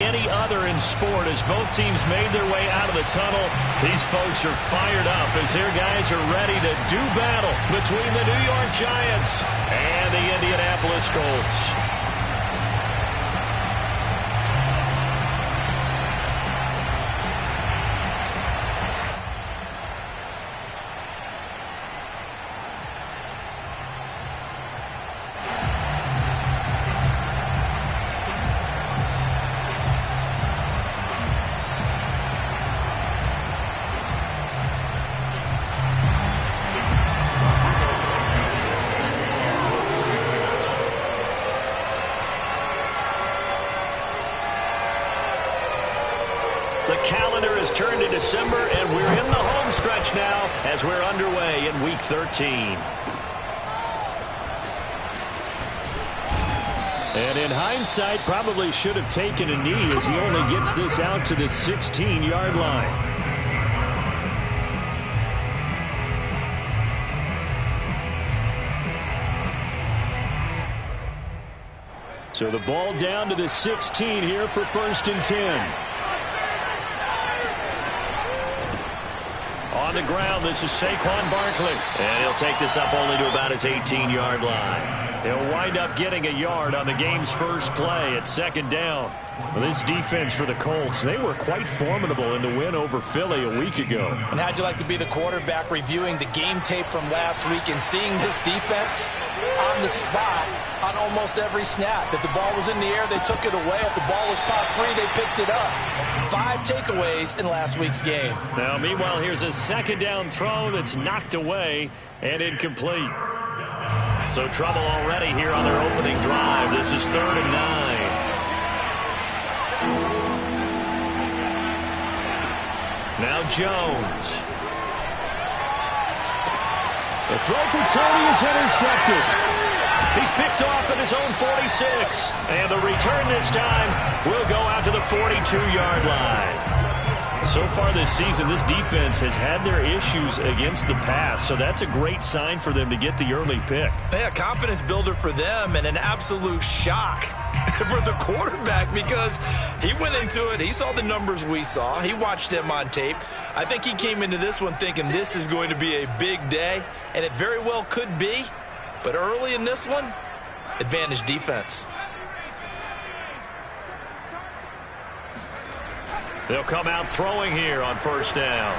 any other in sport as both teams made their way out of the tunnel. These folks are fired up as their guys are ready to do battle between the New York Giants and the Indianapolis Colts. The calendar has turned to December, and we're in the home stretch now as we're underway in Week 13. And in hindsight, probably should have taken a knee as he only gets this out to the 16-yard line. So the ball down to the 16 here for 1st and 10. On the ground, this is Saquon Barkley. And he'll take this up only to about his 18-yard line. He'll wind up getting a yard on the game's first play at 2nd down. Well, this defense for the Colts, they were quite formidable in the win over Philly a week ago. And how'd you like to be the quarterback reviewing the game tape from last week and seeing this defense on the spot on almost every snap? If the ball was in the air, they took it away. If the ball was popped free, they picked it up. 5 takeaways in last week's game. Now, meanwhile, here's a 2nd down throw that's knocked away and incomplete. So trouble already here on their opening drive. This is 3rd and 9. Now Jones. The throw for Tony is intercepted. He's picked off at his own 46. And the return this time will go out to the 42-yard line. So far this season, this defense has had their issues against the pass, so that's a great sign for them to get the early pick. Yeah, confidence builder for them and an absolute shock for the quarterback because he went into it. He saw the numbers we saw. He watched them on tape. I think he came into this one thinking this is going to be a big day, and it very well could be. But early in this one, advantage defense. They'll come out throwing here on 1st down.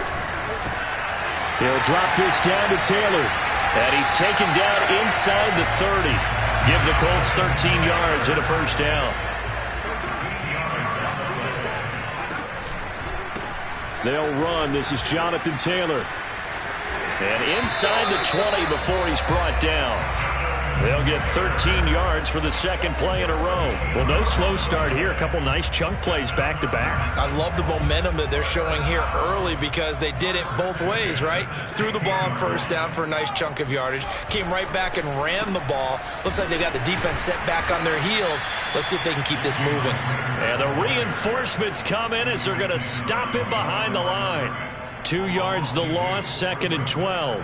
He'll drop this down to Taylor. And he's taken down inside the 30. Give the Colts 13 yards and a 1st down. They'll run. This is Jonathan Taylor. And inside the 20 before he's brought down. They'll get 13 yards for the 2nd play in a row. Well, no slow start here. A couple nice chunk plays back-to-back. I love the momentum that they're showing here early because they did it both ways, right? Threw the ball on 1st down for a nice chunk of yardage. Came right back and ran the ball. Looks like they got the defense set back on their heels. Let's see if they can keep this moving. And the reinforcements come in as they're going to stop him behind the line. 2 yards the loss, 2nd and 12.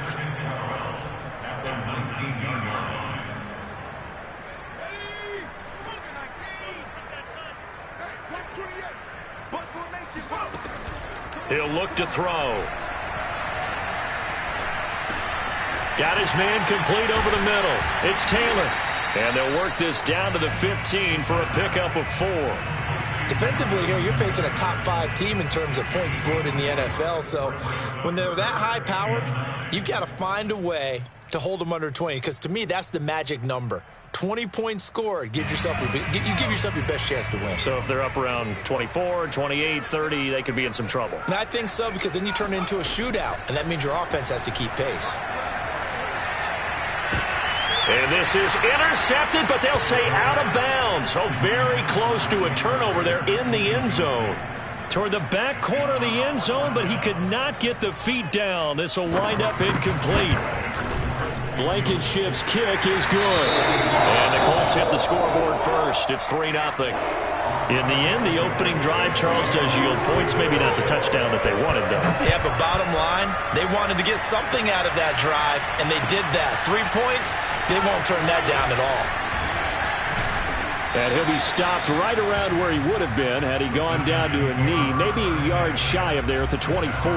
He'll look to throw. Got his man complete over the middle. It's Taylor. And they'll work this down to the 15 for a pickup of 4. Defensively here, you're facing a top 5 team in terms of points scored in the NFL. So when they're that high-powered, you've got to find a way to hold them under 20. Because to me, that's the magic number. 20 points scored, you give yourself your best chance to win. So if they're up around 24, 28, 30, they could be in some trouble. And I think so, because then you turn it into a shootout, and that means your offense has to keep pace. And this is intercepted, but they'll say out of bounds. So very close to a turnover there in the end zone. Toward the back corner of the end zone, but he could not get the feet down. This will wind up incomplete. Blankenship's kick is good. And the Colts hit the scoreboard first. It's 3-0. In the end, the opening drive, Charles, does yield points. Maybe not the touchdown that they wanted, though. Yeah, but bottom line, they wanted to get something out of that drive, and they did that. 3 points, they won't turn that down at all. And he'll be stopped right around where he would have been had he gone down to a knee, maybe a yard shy of there at the 24.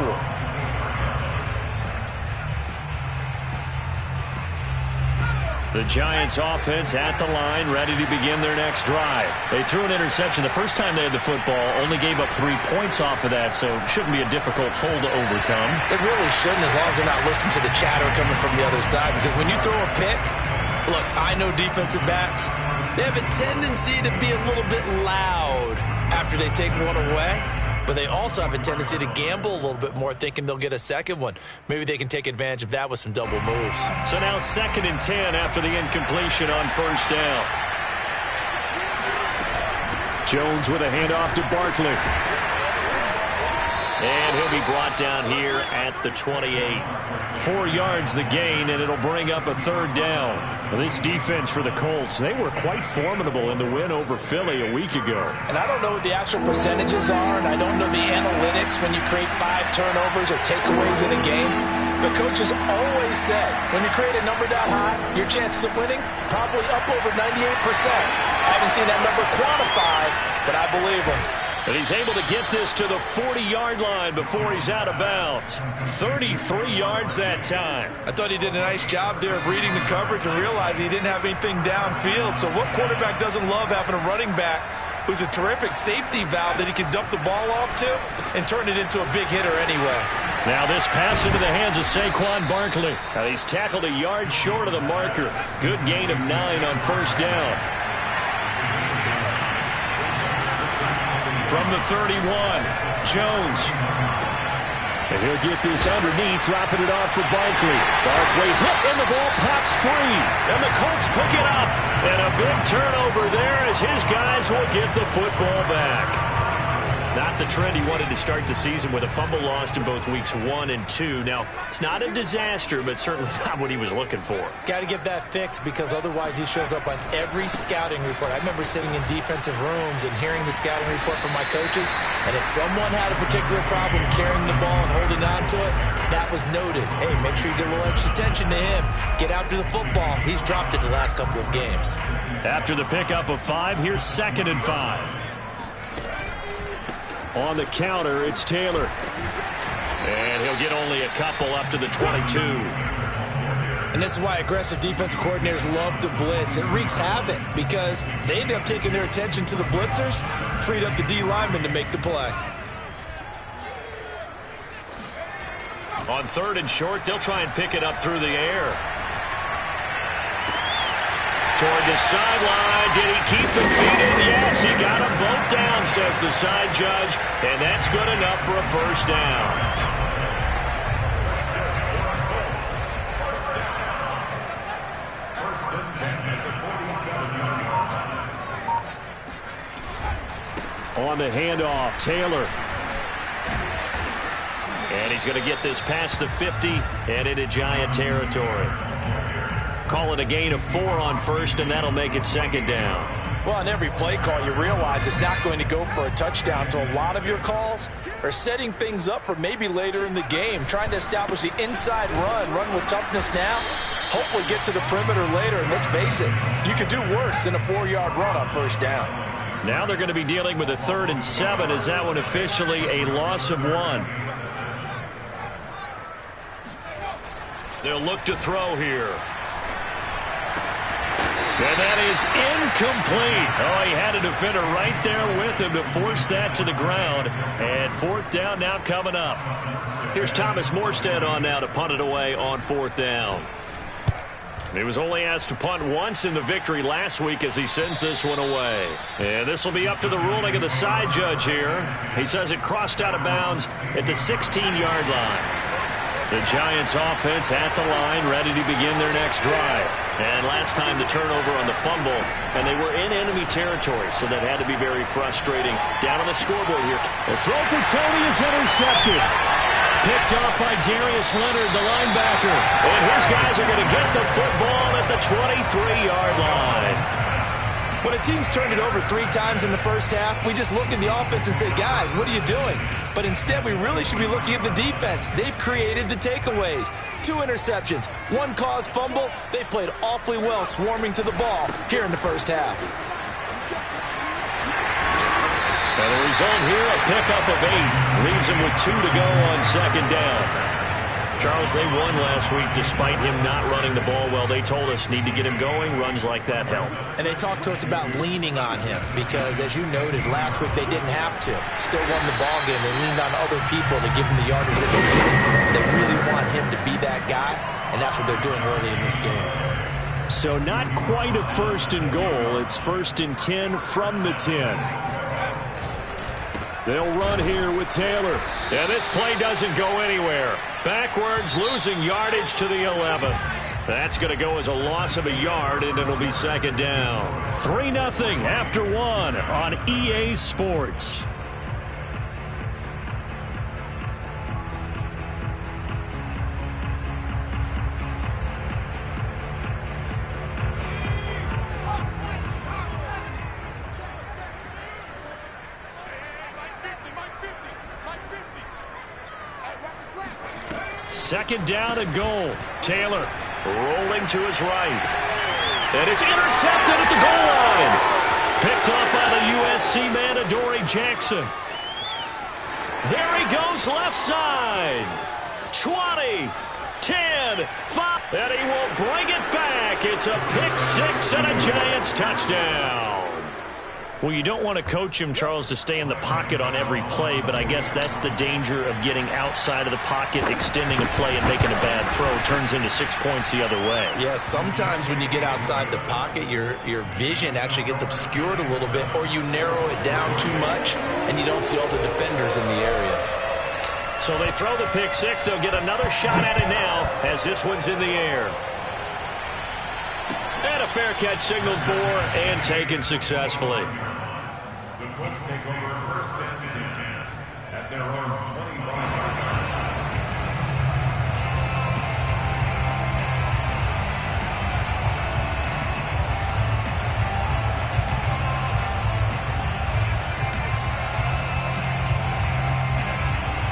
The Giants offense at the line, ready to begin their next drive. They threw an interception the first time they had the football, only gave up 3 points off of that, so shouldn't be a difficult hole to overcome. It really shouldn't, as long as they're not listening to the chatter coming from the other side, because when you throw a pick, look, I know defensive backs, they have a tendency to be a little bit loud after they take one away. But they also have a tendency to gamble a little bit more, thinking they'll get a second one. Maybe they can take advantage of that with some double moves. So now 2nd and 10 after the incompletion on first down. Jones with a handoff to Barkley. And he'll be brought down here at the 28. 4 yards the gain, and it'll bring up a 3rd down. Well, this defense for the Colts, they were quite formidable in the win over Philly a week ago. And I don't know what the actual percentages are, and I don't know the analytics when you create 5 turnovers or takeaways in a game. But coaches always said, when you create a number that high, your chances of winning probably up over 98%. I haven't seen that number quantified, but I believe them. And he's able to get this to the 40-yard line before he's out of bounds. 33 yards that time. I thought he did a nice job there of reading the coverage and realizing he didn't have anything downfield. So what quarterback doesn't love having a running back who's a terrific safety valve that he can dump the ball off to and turn it into a big hitter anyway? Now this pass into the hands of Saquon Barkley. Now he's tackled a yard short of the marker. Good gain of 9 on first down. From the 31, Jones. And he'll get this underneath, dropping it off for Barkley. Barkley hit, and the ball pops free. And the Colts pick it up. And a big turnover there as his guys will get the football back. Not the trend he wanted to start the season with a fumble lost in both weeks 1 and 2. Now, it's not a disaster, but certainly not what he was looking for. Got to get that fixed because otherwise he shows up on every scouting report. I remember sitting in defensive rooms and hearing the scouting report from my coaches, and if someone had a particular problem carrying the ball and holding on to it, that was noted. Hey, make sure you get a little extra attention to him. Get after the football. He's dropped it the last couple of games. After the pickup of 5, here's 2nd and 5. On the counter, it's Taylor. And he'll get only a couple up to the 22. And this is why aggressive defensive coordinators love to blitz. It wreaks havoc because they end up taking their attention to the blitzers, freed up the D lineman to make the play. On 3rd and short, they'll try and pick it up through the air. Toward the sideline. Did he keep the feet in? Yes, he got them both down, says the side judge. And that's good enough for a first down. On the handoff, Taylor. And he's going to get this past the 50 and into Giant territory. Call it a gain of 4 on first, and that'll make it 2nd down. Well, on every play call, you realize it's not going to go for a touchdown. So a lot of your calls are setting things up for maybe later in the game, trying to establish the inside run with toughness now, hopefully get to the perimeter later. And let's face it, you could do worse than a 4-yard run on first down. Now they're going to be dealing with a 3rd and 7. Is that one officially a loss of 1? They'll look to throw here. And that is incomplete. Oh, he had a defender right there with him to force that to the ground. And 4th down now coming up. Here's Thomas Morstead on now to punt it away on 4th down. He was only asked to punt once in the victory last week as he sends this one away. And this will be up to the ruling of the side judge here. He says it crossed out of bounds at the 16-yard line. The Giants offense at the line, ready to begin their next drive. And last time the turnover on the fumble, and they were in enemy territory, so that had to be very frustrating. Down on the scoreboard here. The throw for Tony is intercepted. Picked off by Darius Leonard, the linebacker. And his guys are going to get the football at the 23-yard line. When a team's turned it over 3 times in the first half, we just look at the offense and say, guys, what are you doing? But instead, we really should be looking at the defense. They've created the takeaways. 2 interceptions, 1 caused fumble. They played awfully well swarming to the ball here in the first half. And the result here, a pickup of 8. Leaves him with 2 to go on second down. Charles, they won last week despite him not running the ball well. They told us need to get him going. Runs like that help. And they talked to us about leaning on him because, as you noted, last week they didn't have to. Still won the ball game. They leaned on other people to give him the yardage that they needed. They really want him to be that guy, and that's what they're doing early in this game. So not quite a 1st and goal. It's 1st and 10 from the 10. They'll run here with Taylor. And this play doesn't go anywhere. Backwards, losing yardage to the 11. That's going to go as a loss of a yard, and it'll be second down. 3-0 after 1 on EA Sports. Second down and goal. Taylor rolling to his right. And it's intercepted at the goal line. Picked off by the USC man, Adoree Jackson. There he goes left side. 20, 10, 5. And he will bring it back. It's a pick 6 and a Giants touchdown. Well, you don't want to coach him, Charles, to stay in the pocket on every play, but I guess that's the danger of getting outside of the pocket, extending a play, and making a bad throw. Turns into 6 points the other way. Yeah, sometimes when you get outside the pocket, your vision actually gets obscured a little bit, or you narrow it down too much, and you don't see all the defenders in the area. So they throw the pick 6. They'll get another shot at it now as this one's in the air. And a fair catch signaled for and taken successfully. The Colts take over 1st and 10 at their own 25-yard line.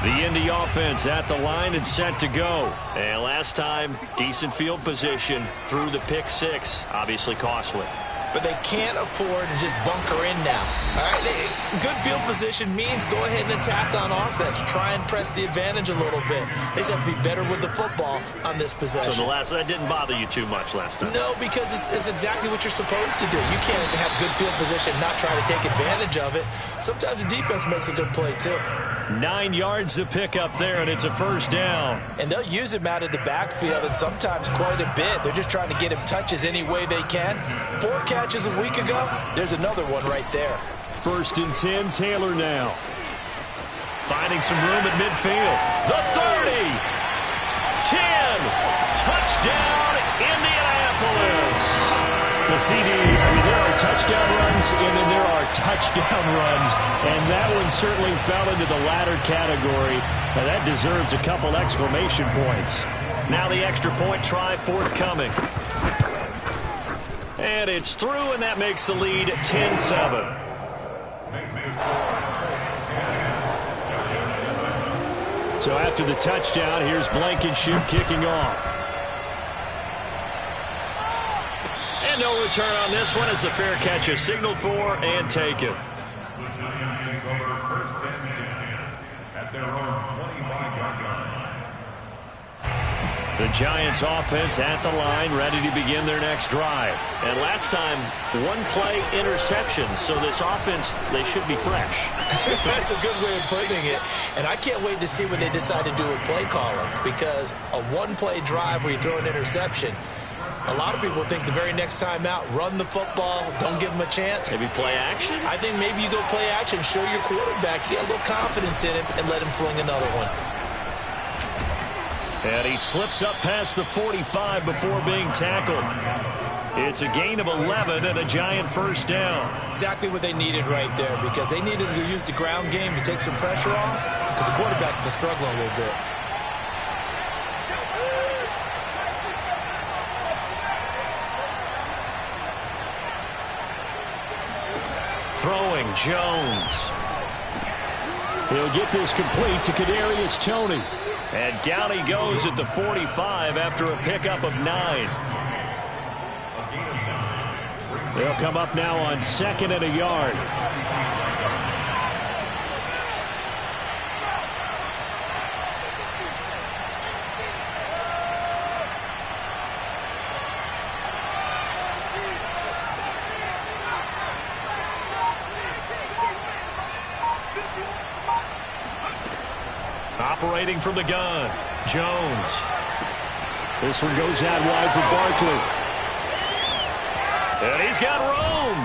The Indy offense at the line and set to go. And last time, decent field position through the pick 6. Obviously costly. But they can't afford to just bunker in now. All right, good field position means go ahead and attack on offense. Try and press the advantage a little bit. They just have to be better with the football on this possession. So that didn't bother you too much last time? No, because it's exactly what you're supposed to do. You can't have good field position and not try to take advantage of it. Sometimes the defense makes a good play, too. 9 yards to pick up there, and it's a 1st down. And they'll use him out of the backfield, and sometimes quite a bit. They're just trying to get him touches any way they can. 4 catches a week ago. There's another one right there. 1st and 10, Taylor now. Finding some room at midfield. The 30. 10. Touchdown, Indianapolis. The CD, there are touchdown runs, and then there are touchdown runs, and that one certainly fell into the latter category. Now that deserves a couple exclamation points. Now the extra point try forthcoming. And it's through, and that makes the lead 10-7. So after the touchdown, here's Blankenship kicking off. And no return on this one as the fair catch is signaled for and taken. The Giants take over 1st and 10 at their own 25-yard line. The Giants offense at the line, ready to begin their next drive. And last time, 1-play interception, so this offense, they should be fresh. That's a good way of putting it. And I can't wait to see what they decide to do with play calling, because a 1-play drive where you throw an interception, a lot of people think the very next time out, run the football, don't give them a chance. Maybe play action? I think maybe you go play action, show your quarterback, get a little confidence in him, and let him fling another one. And he slips up past the 45 before being tackled. It's a gain of 11 and a Giant 1st down. Exactly what they needed right there, because they needed to use the ground game to take some pressure off, because the quarterback's been struggling a little bit. Throwing Jones. He'll get this complete to Kadarius Toney. And down he goes at the 45 after a pickup of 9. They'll come up now on 2nd and a yard. Operating from the gun, Jones. This one goes out wide for Barkley. And he's got room.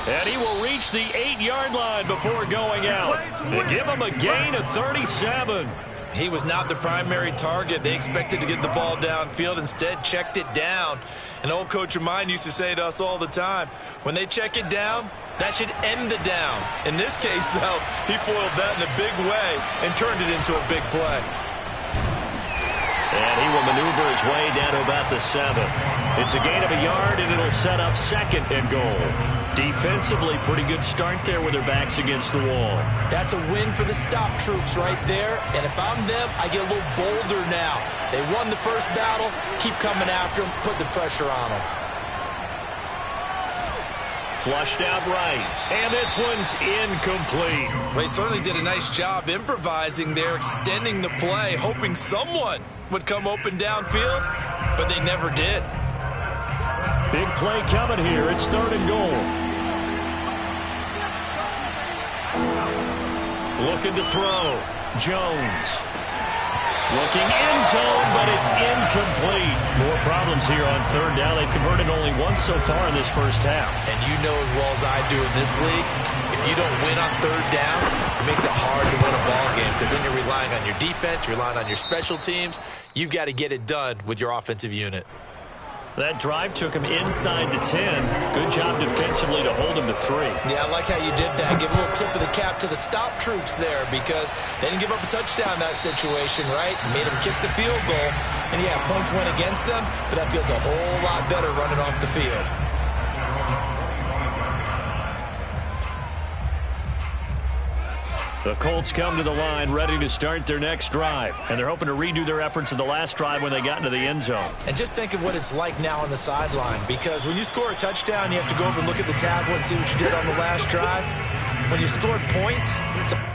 And he will reach the 8-yard line before going out. They give him a gain of 37. He was not the primary target. They expected to get the ball downfield. Instead, checked it down. An old coach of mine used to say to us all the time, when they check it down, that should end the down. In this case, though, he foiled that in a big way and turned it into a big play. And he will maneuver his way down to about the 7. It's a gain of a yard, and it'll set up 2nd and goal. Defensively, pretty good start there with their backs against the wall. That's a win for the stop troops right there. And if I'm them, I get a little bolder now. They won the first battle. Keep coming after them. Put the pressure on them. Flushed out right. And this one's incomplete. Well, he certainly did a nice job improvising there, extending the play, hoping someone would come open downfield, but they never did. Big play coming here. It's 3rd and goal. Looking to throw. Jones. Looking end zone, but it's incomplete. More problems here on 3rd down. They've converted only once so far in this first half. And you know as well as I do in this league, if you don't win on 3rd down, it makes it hard to win a ball game because then you're relying on your defense, you're relying on your special teams. You've got to get it done with your offensive unit. That drive took him inside the 10. Good job defensively to hold him to 3. Yeah, I like how you did that. Give a little tip of the cap to the stop troops there because they didn't give up a touchdown in that situation, right? Made them kick the field goal. And, yeah, points went against them, but that feels a whole lot better running off the field. The Colts come to the line ready to start their next drive. And they're hoping to redo their efforts in the last drive when they got into the end zone. And just think of what it's like now on the sideline. Because when you score a touchdown, you have to go over and look at the tablet and see what you did on the last drive. When you scored points, it's a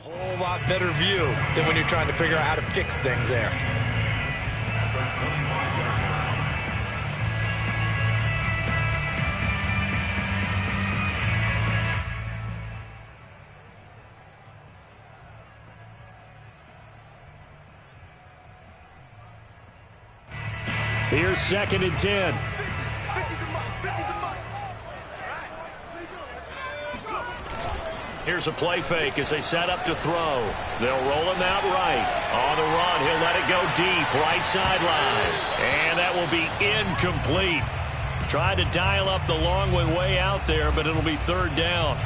whole lot better view than when you're trying to figure out how to fix things there. Here's 2nd and 10. Here's a play fake as they set up to throw. They'll roll him out right. On the run, he'll let it go deep, right sideline. And that will be incomplete. Tried to dial up the long one way out there, but it'll be 3rd down.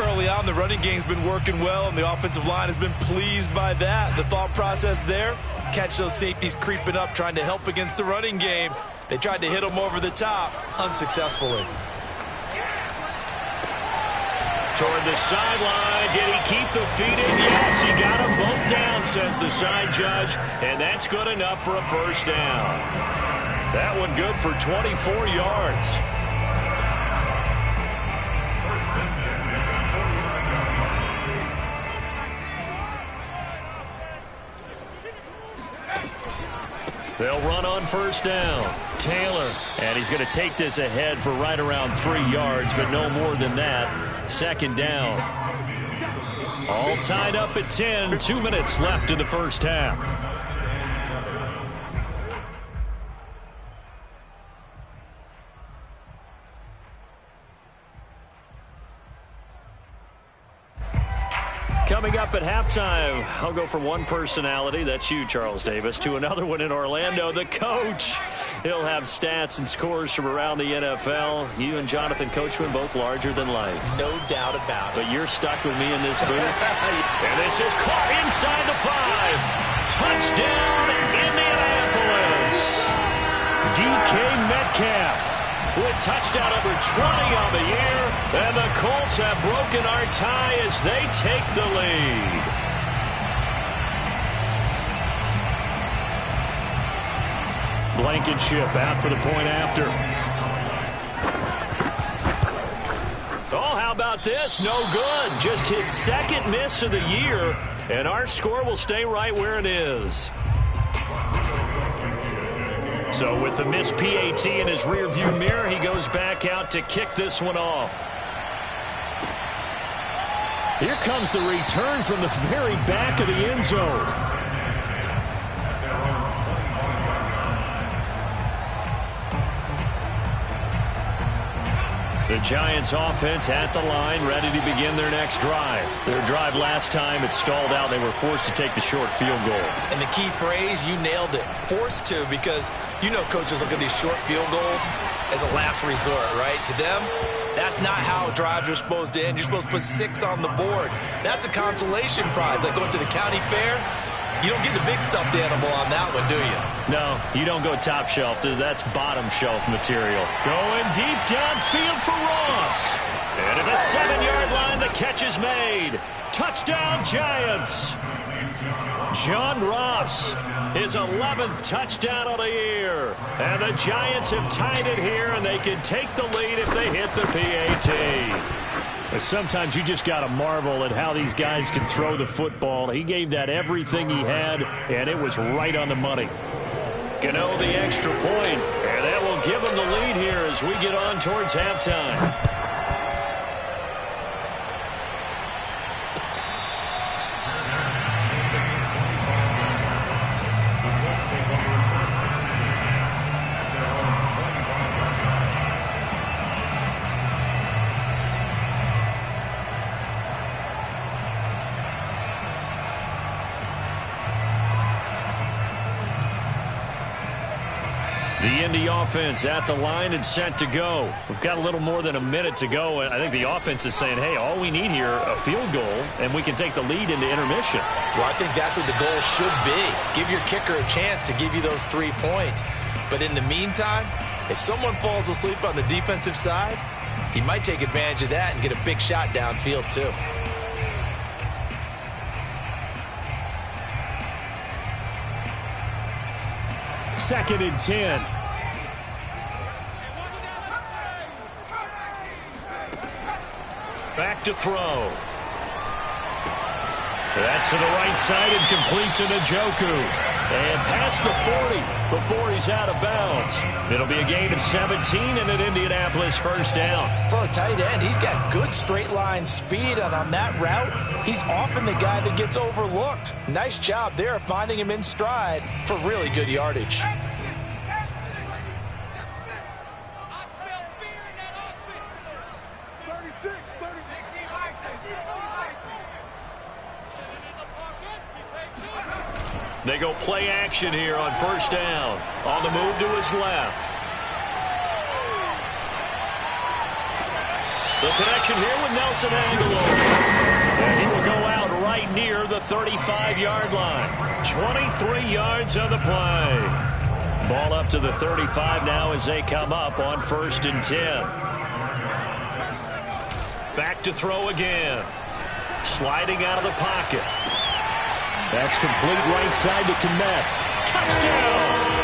Early on, the running game's been working well, and the offensive line has been pleased by that. The thought process there, catch those safeties creeping up, trying to help against the running game. They tried to hit him over the top, unsuccessfully. Toward the sideline. Did he keep the feet in? Yes, he got them both down, says the side judge. And that's good enough for a first down. That one good for 24 yards. They'll run on first down. Taylor. And he's going to take this ahead for right around 3 yards, but no more than that. Second down. All tied up at 10. 2 minutes left in the first half. Coming up at halftime, I'll go from one personality, that's you, Charles Davis, to another one in Orlando, the coach. He'll have stats and scores from around the NFL. You and Jonathan Coachman, both larger than life. No doubt about it. But you're stuck with me in this booth. And this is caught inside the 5. Touchdown, Indianapolis. DK Metcalf with touchdown number 20 on the year. And the Colts have broken our tie as they take the lead. Blankenship out for the point after. Oh, how about this? No good. Just his second miss of the year. And our score will stay right where it is. So with the missed PAT in his rearview mirror, he goes back out to kick this one off. Here comes the return from the very back of the end zone. The Giants offense at the line, ready to begin their next drive. Their drive last time, it stalled out. They were forced to take the short field goal. And the key phrase, you nailed it. Forced to, because you know coaches look at these short field goals as a last resort, right? To them, that's not how drives are supposed to end. You're supposed to put 6 on the board. That's a consolation prize. Like going to the county fair, you don't get the big stuffed animal on that one, do you? No, you don't go top shelf. That's bottom shelf material. Going deep downfield for Ross. And at the 7-yard line, the catch is made. Touchdown, Giants. John Ross, his 11th touchdown of the year. And the Giants have tied it here, and they can take the lead if they hit the PAT. Sometimes you just got to marvel at how these guys can throw the football. He gave that everything he had, and it was right on the money. Gano the extra point, and that will give him the lead here as we get on towards halftime. The Indy offense at the line and set to go. We've got a little more than a minute to go, and I think the offense is saying, hey, all we need here, a field goal, and we can take the lead into intermission. Well, I think that's what the goal should be. Give your kicker a chance to give you those 3 points. But in the meantime, if someone falls asleep on the defensive side, he might take advantage of that and get a big shot downfield too. Second and 10. Back to throw. That's to the right side and complete to Njoku. And past the 40 before he's out of bounds. It'll be a gain of 17 and an Indianapolis first down. For a tight end, he's got good straight line speed, and on that route, he's often the guy that gets overlooked. Nice job there finding him in stride for really good yardage. They go play action here on first down. On the move to his left. The connection here with Nelson Agholor. And he will go out right right near the 35-yard line. 23 yards on the play. Ball up to the 35 now as they come up on 1st and 10. Back to throw again. Sliding out of the pocket. That's complete right side to Kmet. Touchdown!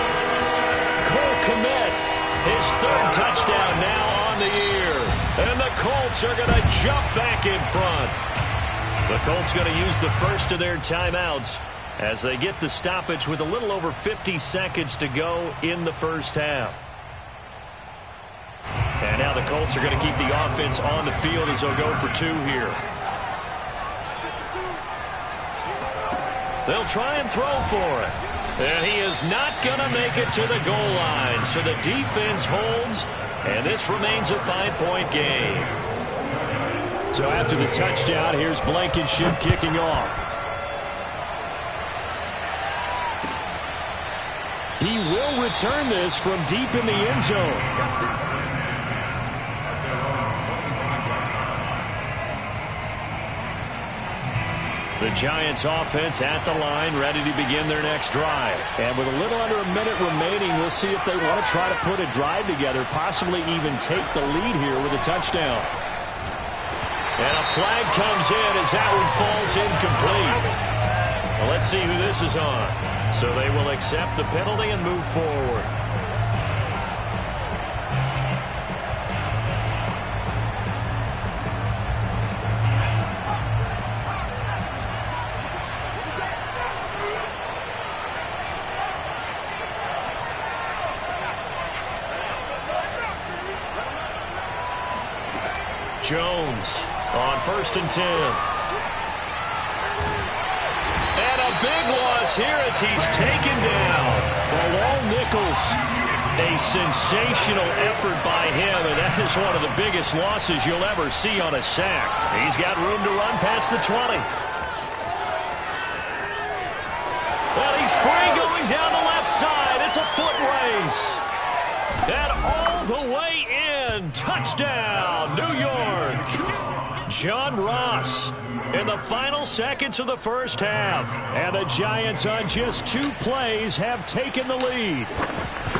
Cole Kmet, his 3rd touchdown now on the year. And the Colts are going to jump back in front. The Colts going to use the first of their timeouts as they get the stoppage with a little over 50 seconds to go in the first half. And now the Colts are going to keep the offense on the field as they'll go for 2 here. They'll try and throw for it. And he is not going to make it to the goal line. So the defense holds, and this remains a 5-point game. So after the touchdown, here's Blankenship kicking off. He will return this from deep in the end zone. The Giants offense at the line, ready to begin their next drive. And with a little under a minute remaining, we'll see if they want to try to put a drive together, possibly even take the lead here with a touchdown. And a flag comes in as that one falls incomplete. Well, let's see who this is on. So they will accept the penalty and move forward. Jones on 1st and 10. And a big loss here as he's taken down. Bilal Nichols, a sensational effort by him, and that is one of the biggest losses you'll ever see on a sack. He's got room to run past the 20. Well, he's free going down the left side. It's a foot race. And all the way in. Touchdown, New York. John Ross in the final seconds of the first half. And the Giants on just 2 plays have taken the lead.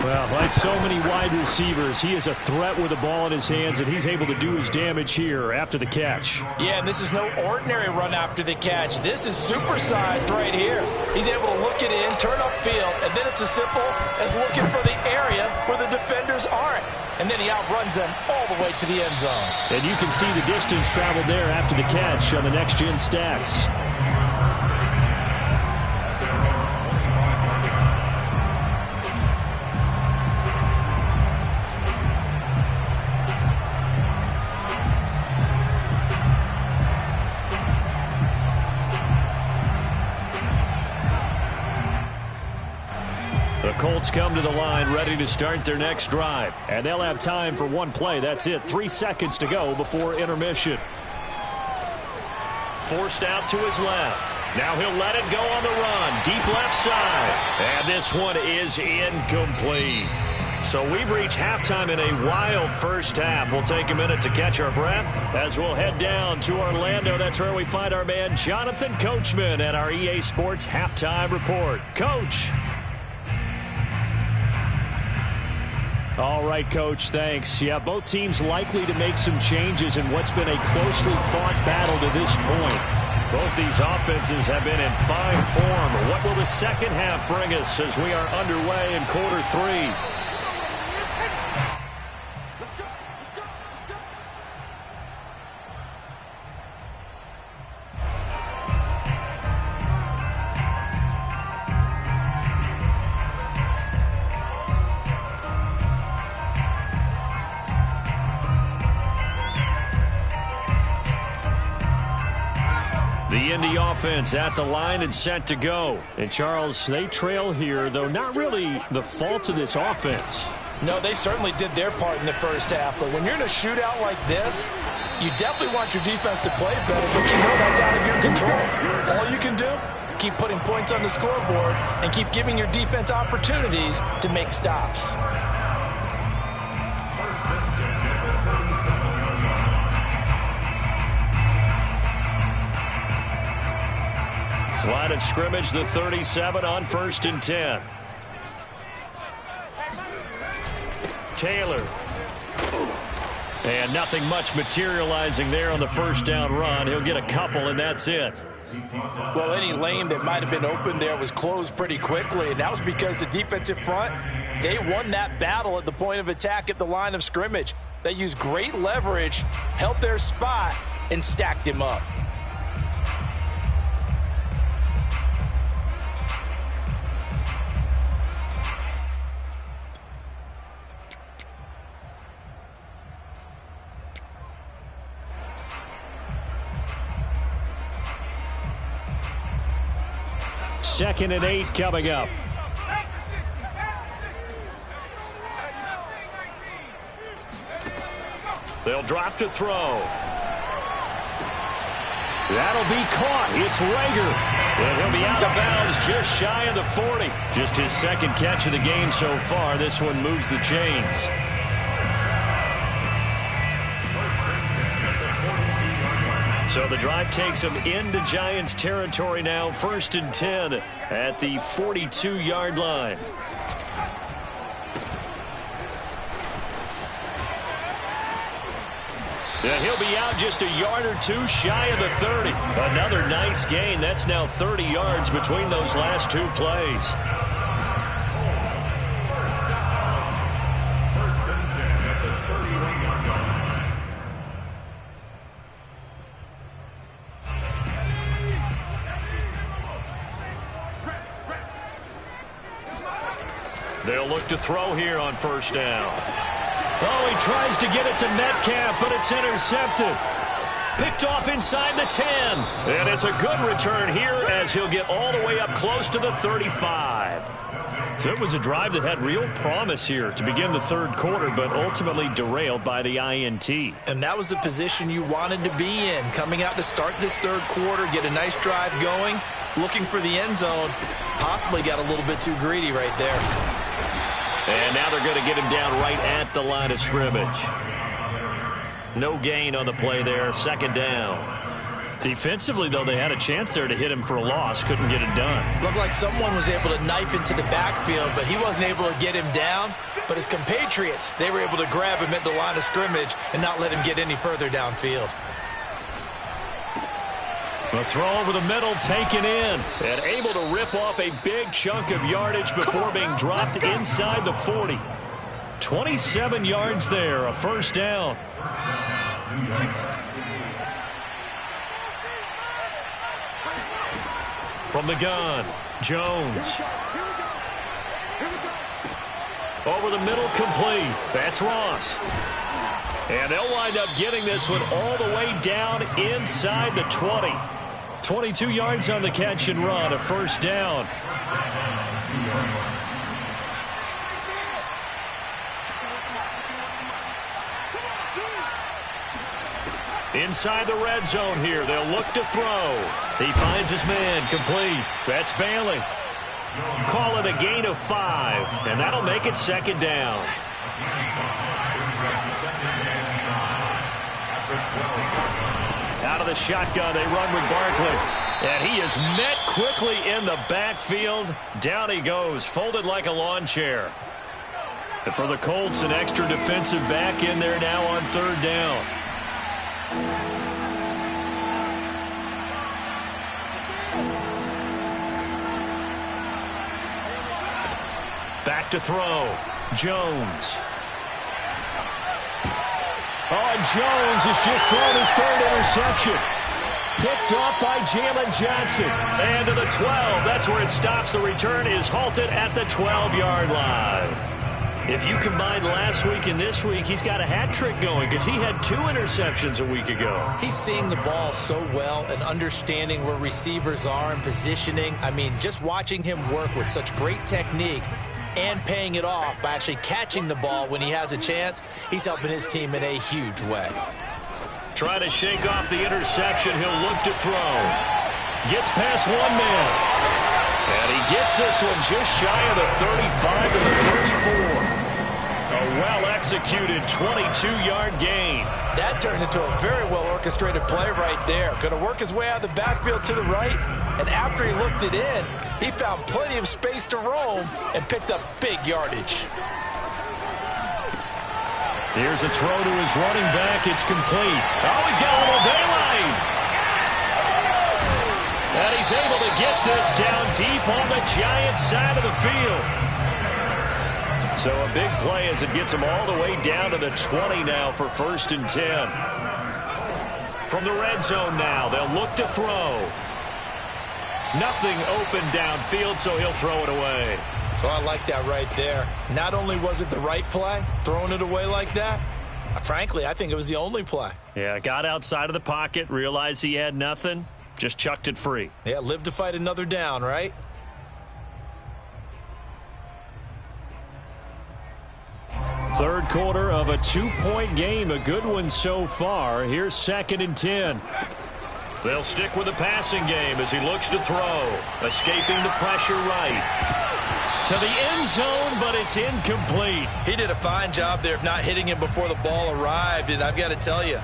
Well, like so many wide receivers, he is a threat with the ball in his hands, and he's able to do his damage here after the catch. Yeah, and this is no ordinary run after the catch. This is supersized right here. He's able to look it in, turn upfield, and then it's as simple as looking for the area where the defenders aren't. And then he outruns them all the way to the end zone. And you can see the distance traveled there after the catch on the next-gen stats. The Colts come to the line ready to start their next drive. And they'll have time for 1 play. That's it. 3 seconds to go before intermission. Forced out to his left. Now he'll let it go on the run. Deep left side. And this one is incomplete. So we've reached halftime in a wild first half. We'll take a minute to catch our breath as we'll head down to Orlando. That's where we find our man Jonathan Coachman at our EA Sports Halftime Report. Coach. All right, Coach, thanks. Yeah, both teams likely to make some changes in what's been a closely fought battle to this point. Both these offenses have been in fine form. What will the second half bring us as we are underway in quarter 3? The Indy offense at the line and set to go. And, Charles, they trail here, though not really the fault of this offense. No, they certainly did their part in the first half. But when you're in a shootout like this, you definitely want your defense to play better, but you know that's out of your control. All you can do, keep putting points on the scoreboard and keep giving your defense opportunities to make stops. Line of scrimmage, the 37 on 1st and 10. Taylor. And nothing much materializing there on the first down run. He'll get a couple, and that's it. Well, any lane that might have been open there was closed pretty quickly, and that was because the defensive front, they won that battle at the point of attack at the line of scrimmage. They used great leverage, held their spot, and stacked him up. Second and 8 coming up. They'll drop to throw. That'll be caught. It's Rager. And he'll be out of bounds just shy of the 40. Just his second catch of the game so far. This one moves the chains. So the drive takes him into Giants territory now. 1st and 10 at the 42-yard line. And he'll be out just a yard or two shy of the 30. Another nice gain. That's now 30 yards between those last two plays. They'll look to throw here on first down. Oh, he tries to get it to Metcalf, but it's intercepted. Picked off inside the 10. And it's a good return here as he'll get all the way up close to the 35. So it was a drive that had real promise here to begin the third quarter, but ultimately derailed by the INT. And that was the position you wanted to be in. Coming out to start this third quarter, get a nice drive going, looking for the end zone. Possibly got a little bit too greedy right there. And now they're going to get him down right at the line of scrimmage. No gain on the play there. Second down. Defensively, though, they had a chance there to hit him for a loss. Couldn't get it done. Looked like someone was able to knife into the backfield, but he wasn't able to get him down. But his compatriots, they were able to grab him at the line of scrimmage and not let him get any further downfield. A throw over the middle, taken in, and able to rip off a big chunk of yardage before being dropped inside the 40. 27 yards there, a first down. From the gun, Jones. Over the middle, complete. That's Ross. And they'll wind up getting this one all the way down inside the 20. 22 yards on the catch and run, a first down. Inside the red zone here, they'll look to throw. He finds his man, complete. That's Bailey. Call it a gain of 5, and that'll make it second down. Out of the shotgun, they run with Barkley. And he is met quickly in the backfield. Down he goes, folded like a lawn chair. And for the Colts, an extra defensive back in there now on third down. Back to throw. Jones. Oh, and Jones has just thrown his third interception. Picked off by Jalen Johnson. And to the 12. That's where it stops. The return is halted at the 12-yard line. If you combine last week and this week, he's got a hat trick going because he had 2 interceptions a week ago. He's seeing the ball so well and understanding where receivers are and positioning. I mean, just watching him work with such great technique and paying it off by actually catching the ball when he has a chance, he's helping his team in a huge way. Trying to shake off the interception. He'll look to throw. Gets past one man. And he gets this one just shy of the 35 to the 34. A well-executed 22-yard gain. That turned into a very well-orchestrated play right there. Going to work his way out of the backfield to the right, and after he looked it in, he found plenty of space to roam and picked up big yardage. Here's a throw to his running back. It's complete. Oh, he's got a little daylight. And he's able to get this down deep on the Giants side of the field. So a big play as it gets him all the way down to the 20 now for 1st and 10. From the red zone now, they'll look to throw. Nothing open downfield, so he'll throw it away. So I like that right there. Not only was it the right play, throwing it away like that, frankly, I think it was the only play. Yeah, got outside of the pocket, realized he had nothing, just chucked it free. Yeah, live to fight another down, right? Third quarter of a 2-point game, a good one so far. Here's 2nd and 10. They'll stick with the passing game as he looks to throw. Escaping the pressure right. To the end zone, but it's incomplete. He did a fine job there of not hitting him before the ball arrived, and I've got to tell you,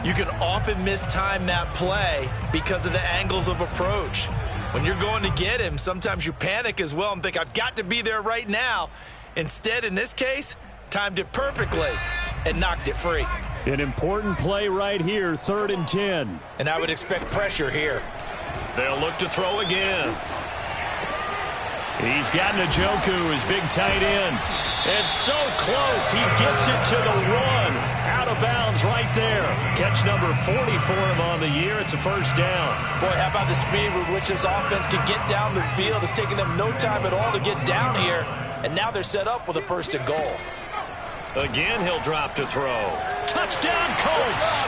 you can often mistime that play because of the angles of approach. When you're going to get him, sometimes you panic as well and think, I've got to be there right now. Instead, in this case, timed it perfectly and knocked it free. An important play right here, 3rd and 10. And I would expect pressure here. They'll look to throw again. He's got Njoku, his big tight end. It's so close, he gets it to the 1. Out of bounds right there. Catch number 40 for him on the year. It's a 1st down. Boy, how about the speed with which this offense can get down the field? It's taken them no time at all to get down here. And now they're set up with a 1st and goal. Again, he'll drop to throw. Touchdown, Colts!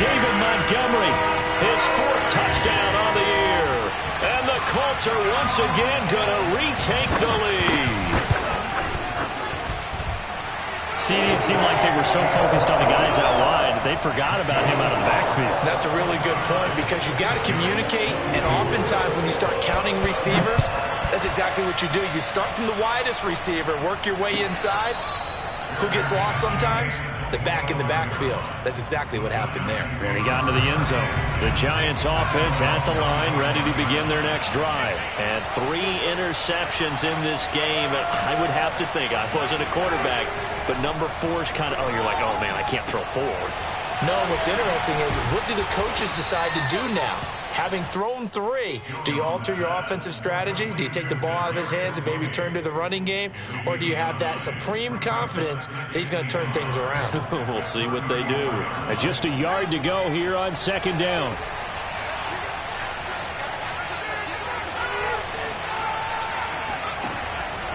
David Montgomery, his 4th touchdown on the year. And the Colts are once again going to retake the lead. See, it seemed like they were so focused on the guys out wide, they forgot about him out of the backfield. That's a really good point because you got to communicate, and oftentimes when you start counting receivers, that's exactly what you do. You start from the widest receiver, work your way inside. Who gets lost sometimes? The back in the backfield. That's exactly what happened there. And he got into the end zone. The Giants offense at the line, ready to begin their next drive. And 3 interceptions in this game. I would have to think, I wasn't a quarterback, but number 4 is kind of, oh, you're like, oh, man, I can't throw forward. No, what's interesting is what do the coaches decide to do now? Having thrown 3, do you alter your offensive strategy? Do you take the ball out of his hands and maybe turn to the running game? Or do you have that supreme confidence that he's going to turn things around? We'll see what they do. Just a yard to go here on 2nd down.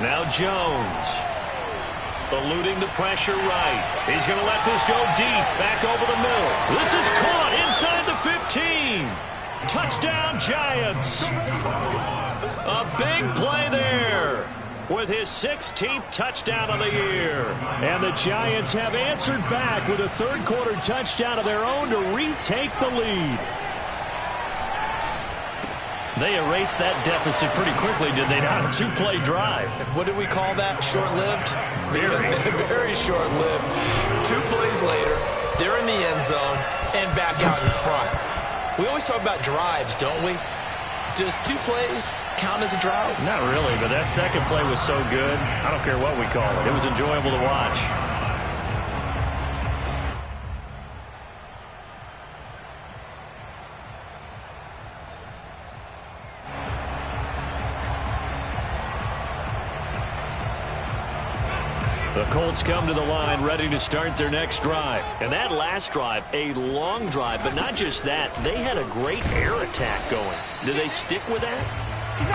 Now Jones. Eluding the pressure right. He's going to let this go deep. Back over the middle. This is caught inside the 15. Touchdown, Giants. A big play there with his 16th touchdown of the year. And the Giants have answered back with a 3rd quarter touchdown of their own to retake the lead. They erased that deficit pretty quickly, did they not? A 2-play drive. What did we call that? Short-lived? Very. Very short-lived. 2 plays later, they're in the end zone and back out in front. We always talk about drives, don't we? Does 2 plays count as a drive? Not really, but that second play was so good. I don't care what we call it. It was enjoyable to watch. The Colts come to the line ready to start their next drive. And that last drive, a long drive, but not just that. They had a great air attack going. Do they stick with that?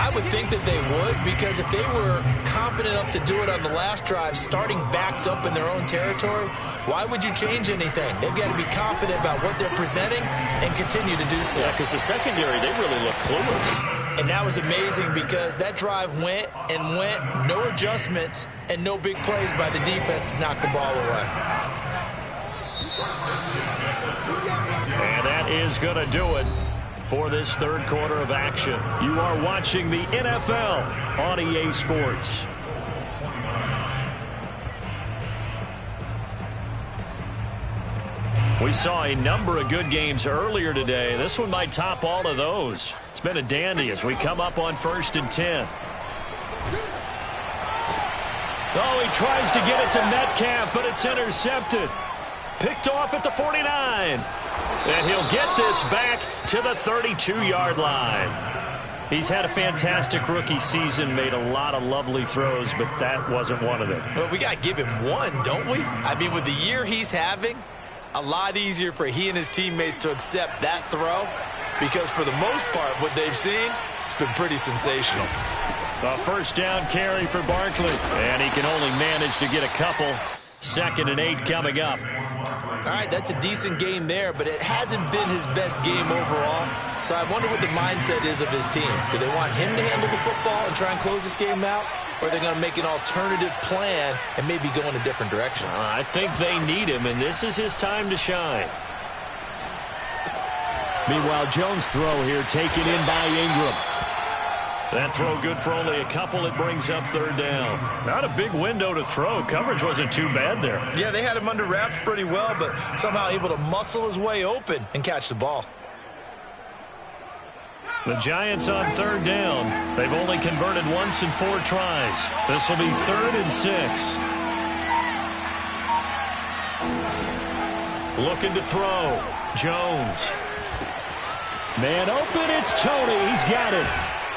I would think that they would, because if they were confident enough to do it on the last drive, starting backed up in their own territory, why would you change anything? They've got to be confident about what they're presenting and continue to do so. Yeah, because the secondary, they really look clueless. And that was amazing because that drive went and went, no adjustments, and no big plays by the defense to knock the ball away. And that is going to do it for this 3rd quarter of action. You are watching the NFL on EA Sports. We saw a number of good games earlier today. This one might top all of those. It's been a dandy as we come up on 1st and 10. Oh, he tries to get it to Metcalf, but it's intercepted. Picked off at the 49. And he'll get this back to the 32-yard line. He's had a fantastic rookie season, made a lot of lovely throws, but that wasn't one of them. Well, we got to give him one, don't we? I mean, with the year he's having, a lot easier for he and his teammates to accept that throw because for the most part, what they've seen, it's been pretty sensational. A first down carry for Barkley, and he can only manage to get a couple. 2nd and 8 coming up. All right, that's a decent game there, but it hasn't been his best game overall. So I wonder what the mindset is of his team. Do they want him to handle the football and try and close this game out? Or are they going to make an alternative plan and maybe go in a different direction? I think they need him, and this is his time to shine. Meanwhile, Jones' throw here taken in by Ingram. That throw good for only a couple. It brings up 3rd down. Not a big window to throw. Coverage wasn't too bad there. Yeah, they had him under wraps pretty well, but somehow able to muscle his way open and catch the ball. The Giants on 3rd down. They've only converted once in 4 tries. This will be 3rd and 6. Looking to throw. Jones. Man open, it's Tony. He's got it.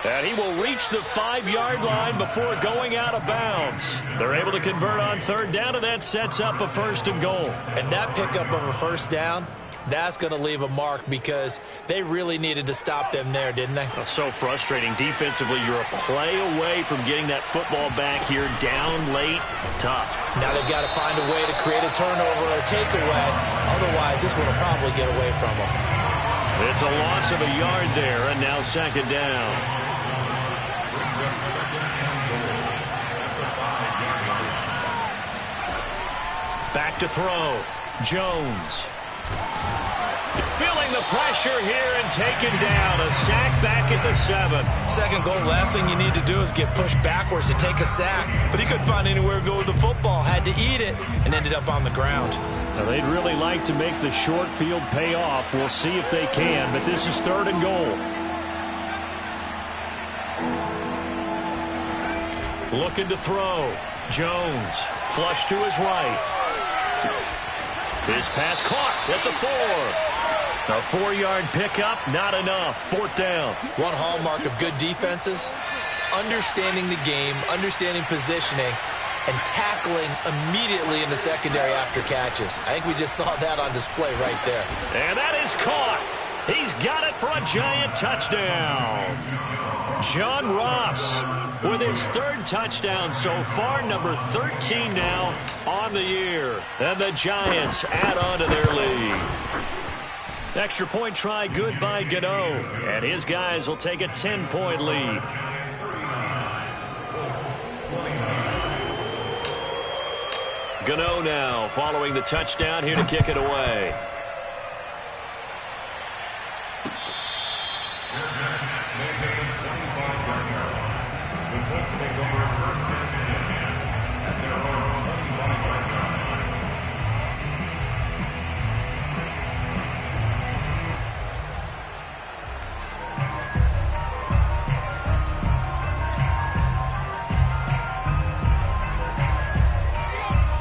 And he will reach the 5-yard line before going out of bounds. They're able to convert on 3rd down, and that sets up a 1st and goal. And that pickup of a 1st down, that's going to leave a mark because they really needed to stop them there, didn't they? Oh, so frustrating. Defensively, you're a play away from getting that football back here down late. Tough. Now they've got to find a way to create a turnover or a takeaway. Otherwise, this one will probably get away from them. It's a loss of a yard there, and now 2nd down. Back to throw. Jones. Feeling the pressure here and taken down. A sack back at the 7. 2nd goal, last thing you need to do is get pushed backwards to take a sack. But he couldn't find anywhere to go with the football. Had to eat it and ended up on the ground. Now, they'd really like to make the short field pay off. We'll see if they can, but this is 3rd and goal. Looking to throw. Jones. Flush to his right. His pass caught at the 4. A 4-yard pickup, not enough. 4th down. One hallmark of good defenses is understanding the game, understanding positioning, and tackling immediately in the secondary after catches. I think we just saw that on display right there. And that is caught. He's got it for a Giant touchdown. John Ross with his 3rd touchdown so far, number 13 now on the year. And the Giants add on to their lead. Extra point try good by Gano. And his guys will take a 10-point lead. Gano now following the touchdown here to kick it away. Take over 1st and 10 at their own 25-yard line.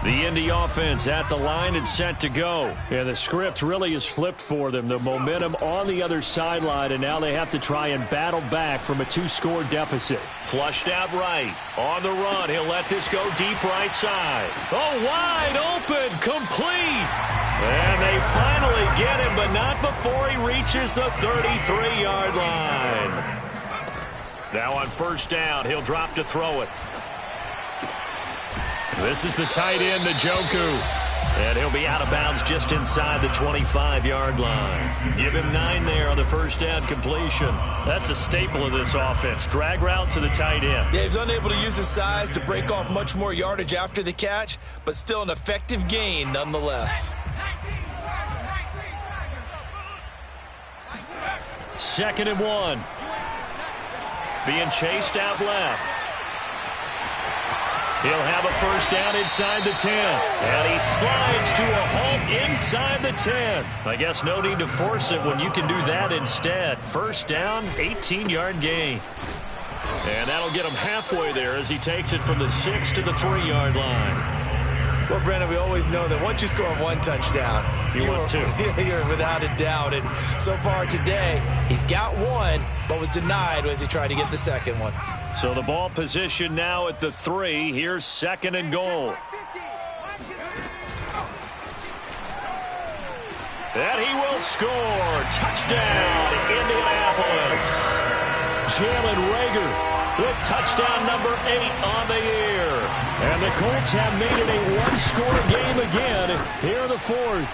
The Indy offense at the line and set to go. And the script really is flipped for them. The momentum on the other sideline, and now they have to try and battle back from a 2-score deficit. Flushed out right. On the run, he'll let this go deep right side. Oh, wide open, complete. And they finally get him, but not before he reaches the 33-yard line. Now on 1st down, he'll drop to throw it. This is the tight end, Njoku. And he'll be out of bounds just inside the 25-yard line. Give him 9 there on the 1st down completion. That's a staple of this offense. Drag route to the tight end. Yeah, he's unable to use his size to break off much more yardage after the catch, but still an effective gain nonetheless. 2nd and 1. Being chased out left. He'll have a first down inside the 10. And he slides to a halt inside the 10. I guess no need to force it when you can do that instead. First down, 18-yard gain. And that'll get him halfway there as he takes it from the 6 to the 3-yard line. Well, Brandon, we always know that once you score one touchdown, you want two. You're without a doubt. And so far today, he's got one, but was denied as he tried to get the second one. So the ball position now at the 3. Here's 2nd and goal. And he will score. Touchdown, Indianapolis. Jalen Reagor with touchdown number 8 on the year. And the Colts have made it a one-score game again here in the 4th.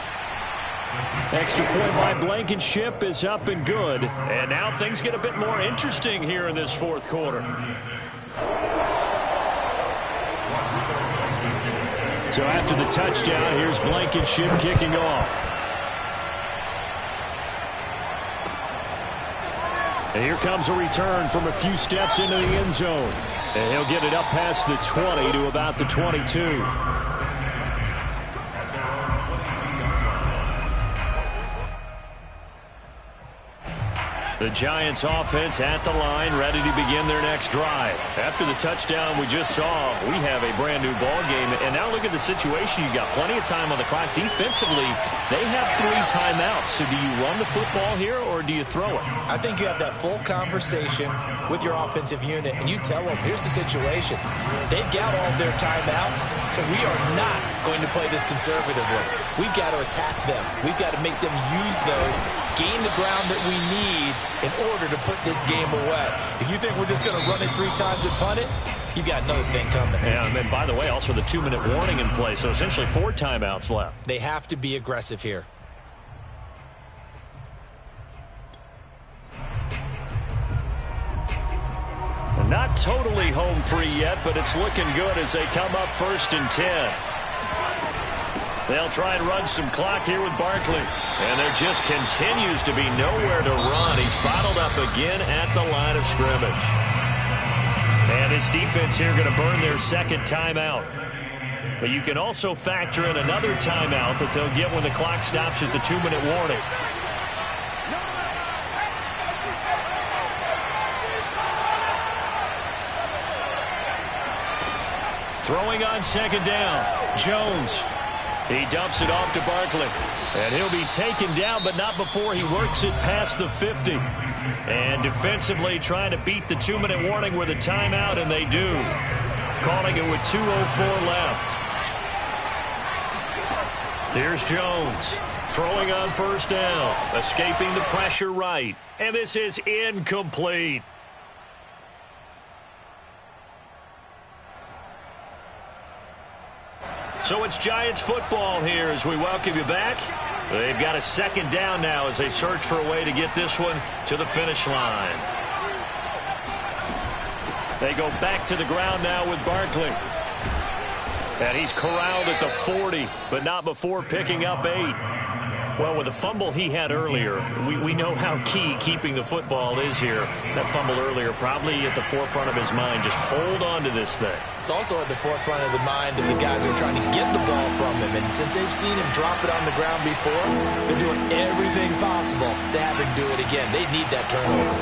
Extra point by Blankenship is up and good. And now things get a bit more interesting here in this 4th quarter. So after the touchdown, here's Blankenship kicking off. And here comes a return from a few steps into the end zone. And he'll get it up past the 20 to about the 22. The Giants offense at the line, ready to begin their next drive. After the touchdown we just saw, we have a brand new ball game. And now look at the situation. You've got plenty of time on the clock. Defensively, they have 3 timeouts. So do you run the football here or do you throw it? I think you have that full conversation with your offensive unit, and you tell them, here's the situation. They've got all their timeouts, so we are not going to play this conservatively. We've got to attack them. We've got to make them use those, gain the ground that we need in order to put this game away. If you think we're just going to run it 3 times and punt it, you got another thing coming. Yeah, and by the way, also the 2-minute warning in play, so essentially 4 timeouts left. They have to be aggressive here. Not totally home free yet, but it's looking good as they come up 1st and 10. They'll try and run some clock here with Barkley. And there just continues to be nowhere to run. He's bottled up again at the line of scrimmage. And his defense here going to burn their 2nd timeout. But you can also factor in another timeout that they'll get when the clock stops at the 2-minute warning. Throwing on 2nd down, Jones. He dumps it off to Barkley. And he'll be taken down, but not before he works it past the 50. And defensively trying to beat the 2-minute warning with a timeout, and they do. Calling it with 2:04 left. Here's Jones. Throwing on 1st down. Escaping the pressure right. And this is incomplete. So it's Giants football here as we welcome you back. They've got a 2nd down now as they search for a way to get this one to the finish line. They go back to the ground now with Barkley. And he's corralled at the 40, but not before picking up 8. Well, with the fumble he had earlier, we know how key keeping the football is here. That fumble earlier probably at the forefront of his mind. Just hold on to this thing. It's also at the forefront of the mind of the guys who are trying to get the ball from him. And since they've seen him drop it on the ground before, they're doing everything possible to have him do it again. They need that turnover.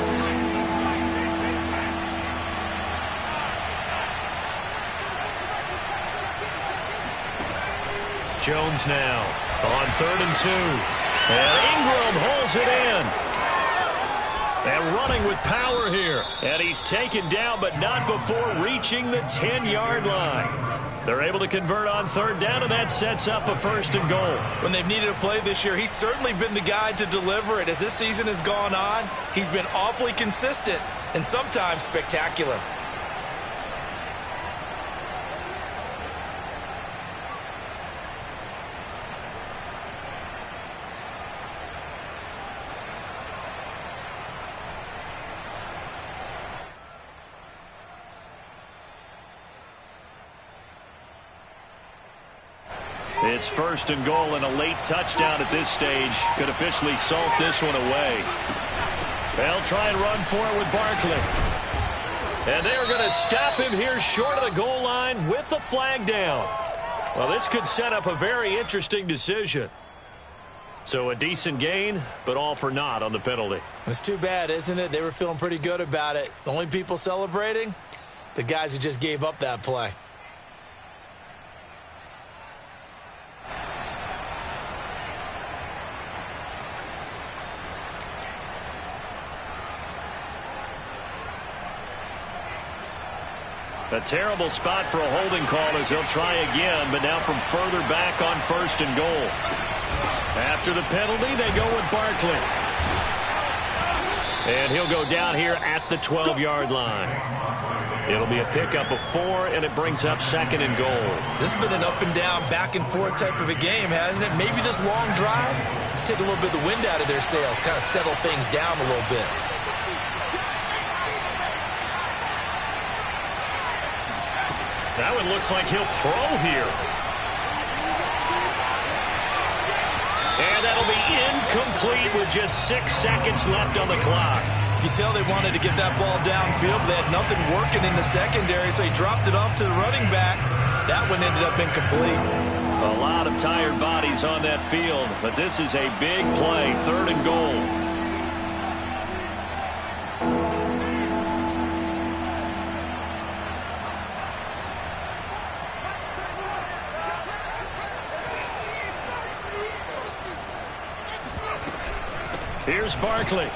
Jones now on 3rd and 2. And Ingram holds it in. And running with power here. And he's taken down, but not before reaching the 10-yard line. They're able to convert on 3rd down, and that sets up a 1st and goal. When they've needed a play this year, he's certainly been the guy to deliver it. As this season has gone on, he's been awfully consistent and sometimes spectacular. It's 1st and goal, and a late touchdown at this stage could officially salt this one away. They'll try and run for it with Barkley. And they're going to stop him here short of the goal line with the flag down. Well, this could set up a very interesting decision. So a decent gain, but all for naught on the penalty. It's too bad, isn't it? They were feeling pretty good about it. The only people celebrating, the guys who just gave up that play. A terrible spot for a holding call as he'll try again, but now from further back on 1st and goal. After the penalty, they go with Barkley. And he'll go down here at the 12-yard line. It'll be a pickup of 4, and it brings up 2nd and goal. This has been an up-and-down, back-and-forth type of a game, hasn't it? Maybe this long drive, take a little bit of the wind out of their sails, kind of settle things down a little bit. That one looks like he'll throw here. And that'll be incomplete with just 6 seconds left on the clock. You can tell they wanted to get that ball downfield, but they had nothing working in the secondary, so he dropped it off to the running back. That one ended up incomplete. A lot of tired bodies on that field, but this is a big play, 3rd and goal. Here's Barkley.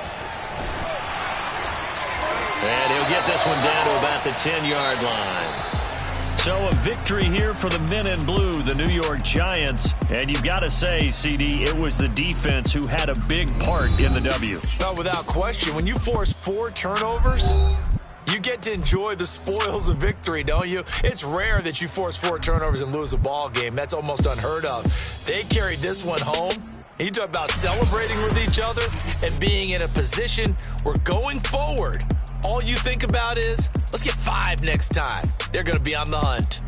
And he'll get this one down to about the 10-yard line. So a victory here for the men in blue, the New York Giants. And you've got to say, CD, it was the defense who had a big part in the W. Oh, without question. When you force 4 turnovers, you get to enjoy the spoils of victory, don't you? It's rare that you force 4 turnovers and lose a ball game. That's almost unheard of. They carried this one home. You talk about celebrating with each other and being in a position where going forward, all you think about is, let's get 5 next time. They're going to be on the hunt.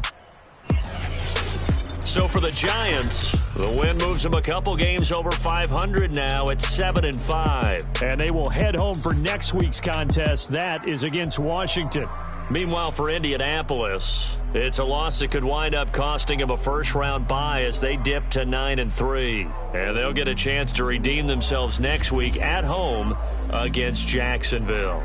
So for the Giants, the win moves them a couple games over 500 now at 7-5. And they will head home for next week's contest. That is against Washington. Meanwhile, for Indianapolis, it's a loss that could wind up costing them a first-round bye as they dip to 9-3. And they'll get a chance to redeem themselves next week at home against Jacksonville.